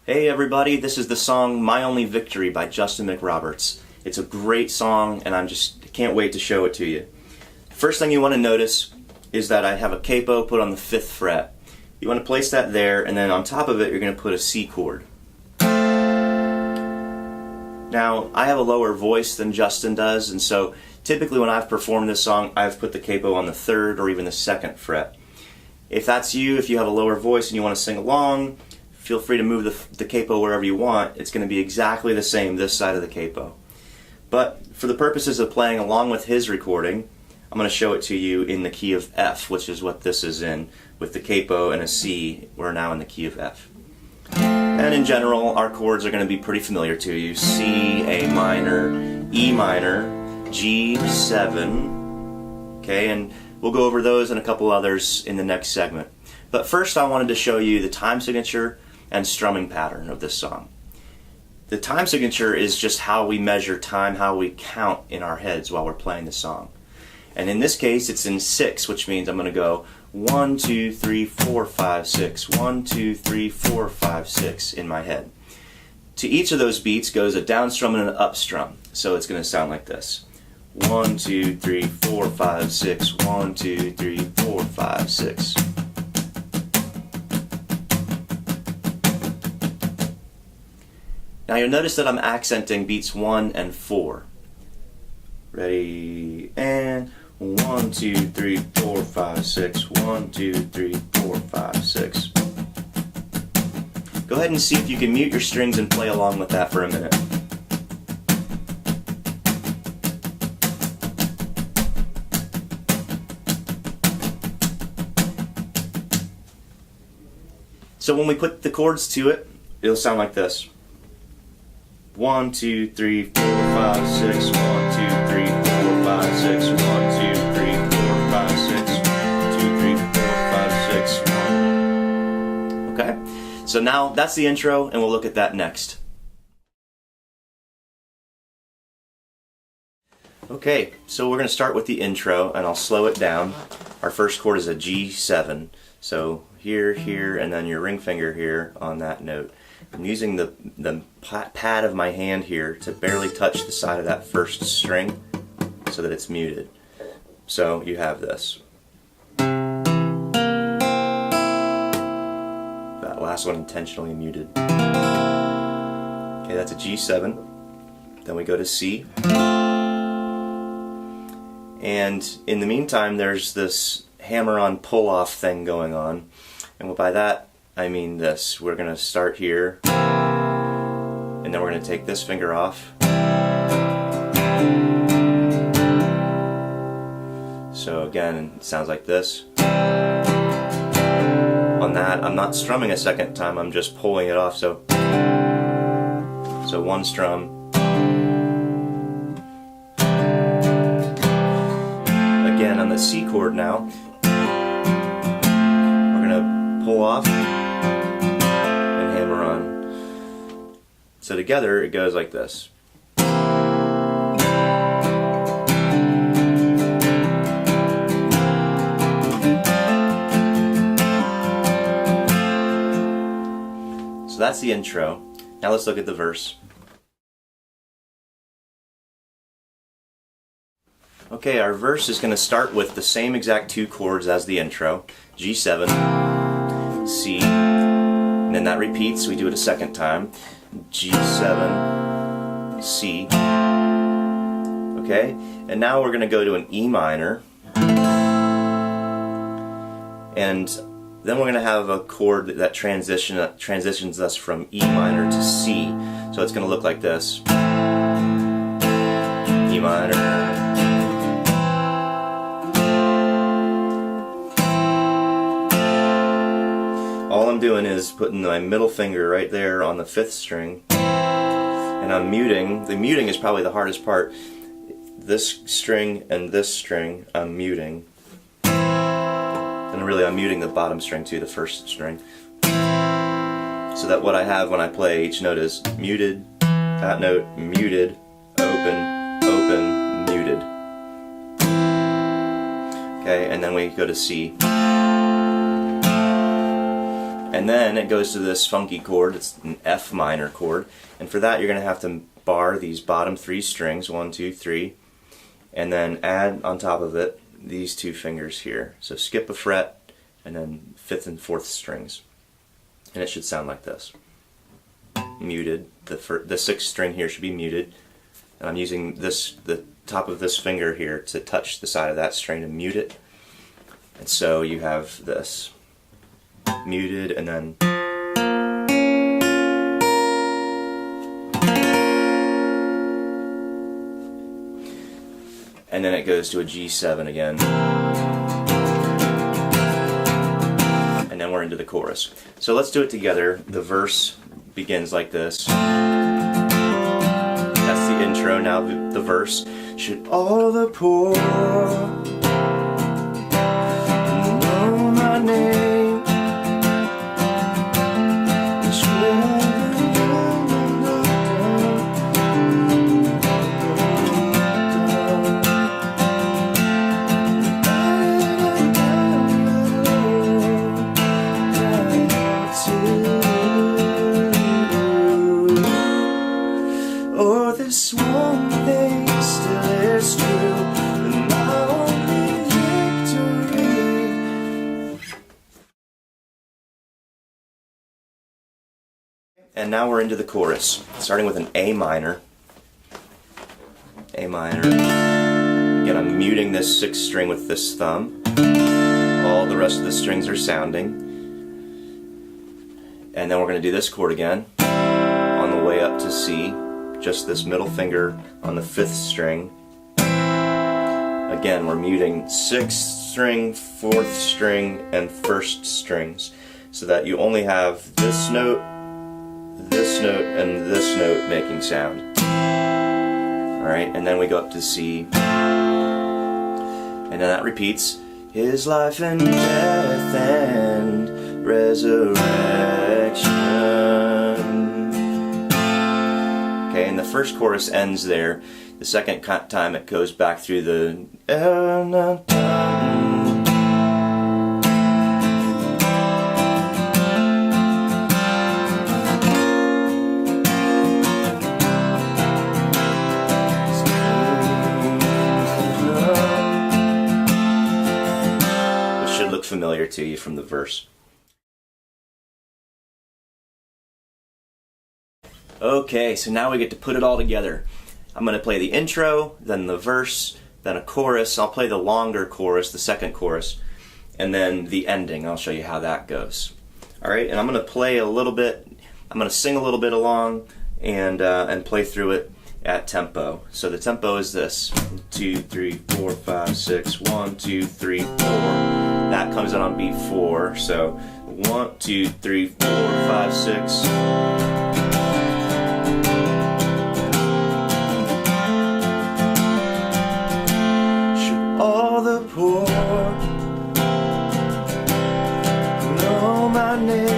Hey everybody, this is the song My Only Victory by Justin McRoberts. It's a great song and can't wait to show it to you. First thing you want to notice is that I have a capo put on the 5th fret. You want to place that there, and then on top of it you're going to put a C chord. Now, I have a lower voice than Justin does, and so typically when I've performed this song, I've put the capo on the 3rd or even the 2nd fret. If that's you, if you have a lower voice and you want to sing along, feel free to move the capo wherever you want. It's going to be exactly the same this side of the capo. But for the purposes of playing along with his recording, I'm going to show it to you in the key of F, which is what this is in. With the capo and a C, we're now in the key of F. And in general, our chords are going to be pretty familiar to you. C, A minor, E minor, G7, okay, and we'll go over those and a couple others in the next segment. But first I wanted to show you the time signature and strumming pattern of this song. The time signature is just how we measure time, how we count in our heads while we're playing the song. And in this case it's in 6, which means I'm going to go 1, 2, 3, 4, 5, 6, 1, 2, 3, 4, 5, 6 in my head. To each of those beats goes a down strum and an up strum, so it's going to sound like this. 1, 2, 3, 4, 5, 6, 1, 2, 3, 4, 5, 6. Now you'll notice that I'm accenting beats 1 and 4. Ready, and 1, 2, 3, 4, 5, 6, 1, 2, 3, 4, 5, 6. Go ahead and see if you can mute your strings and play along with that for a minute. So when we put the chords to it, it'll sound like this. 1, 2, 3, 4, 5, 6, 1, 2, 3, 4, 5, 6, 1, 2, 3, 4, 5, 6, 2, 3, 4, 5, 6, 1. Okay? So now that's the intro, and we'll look at that next. Okay, so we're going to start with the intro, and I'll slow it down. Our first chord is a G7. So here, here, and then your ring finger here on that note. I'm using the pad of my hand here to barely touch the side of that first string so that it's muted. So you have this. That last one intentionally muted. Okay, that's a G7. Then we go to C. And in the meantime, there's this hammer-on pull-off thing going on. And by that, I mean this. We're going to start here, and then we're going to take this finger off. So again, it sounds like this. On that, I'm not strumming a second time, I'm just pulling it off. So one strum. Again, on the C chord now, we're going to pull off and hammer on. So together it goes like this. So that's the intro. Now let's look at the verse. Okay, our verse is going to start with the same exact 2 chords as the intro. G7, C, and then that repeats. We do it a second time. G7, C. Okay, and now we're going to go to an E minor. And then we're going to have a chord that transitions us from E minor to C. So it's going to look like this. E minor. All I'm doing is putting my middle finger right there on the 5th string, and I'm muting. The muting is probably the hardest part. This string and this string I'm muting. And really I'm muting the bottom string too, the 1st string. So that what I have when I play each note is muted, that note, muted, open, open, muted. Okay, and then we go to C. And then it goes to this funky chord. It's an F minor chord, and for that you're going to have to bar these bottom 3 strings, 1, 2, 3, and then add on top of it these 2 fingers here. So skip a fret and then 5th and 4th strings, and it should sound like this. Muted. The 6th string here should be muted, and I'm using the top of this finger here to touch the side of that string to mute it. And so you have this muted, and then it goes to a G7 again, and then we're into the chorus. So let's do it together. The verse begins like this. That's the intro. Now the verse. Should all the poor know my name? Or this one thing still is true, and my only victory. And now we're into the chorus, starting with an A minor. A minor. Again, I'm muting this 6th string with this thumb. All the rest of the strings are sounding. And then we're going to do this chord again on the way up to C. Just this middle finger on the 5th string. Again, we're muting 6th string, 4th string, and 1st strings, so that you only have this note, and this note making sound. Alright, and then we go up to C. And then that repeats. His life and death and resurrection. Okay, and the first chorus ends there. The second time it goes back through the which should look familiar to you from the verse. Okay, so now we get to put it all together. I'm going to play the intro, then the verse, then a chorus. I'll play the longer chorus, the second chorus, and then the ending. I'll show you how that goes. Alright, and I'm going to play a little bit, I'm going to sing a little bit along and play through it at tempo. So the tempo is this: 2, 3, 4, 5, 6, 1, 2, 3, 4. That comes in on beat 4. So 1, 2, 3, 4, 5, 6. All the poor know my name.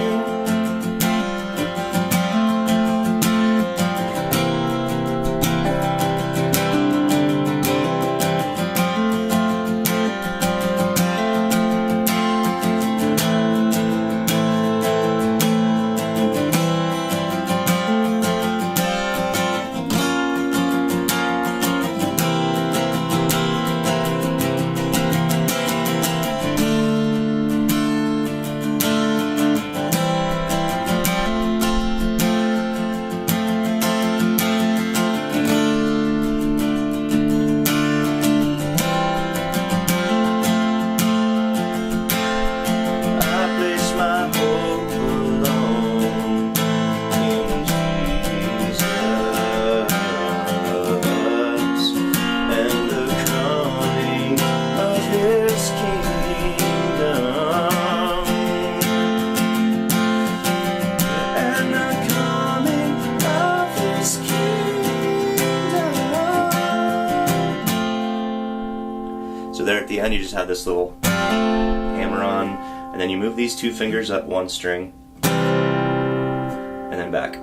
So there at the end you just have this little hammer on, and then you move these 2 fingers up 1 string, and then back.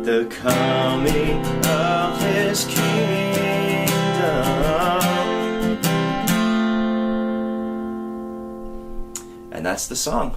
The coming of His kingdom. And that's the song.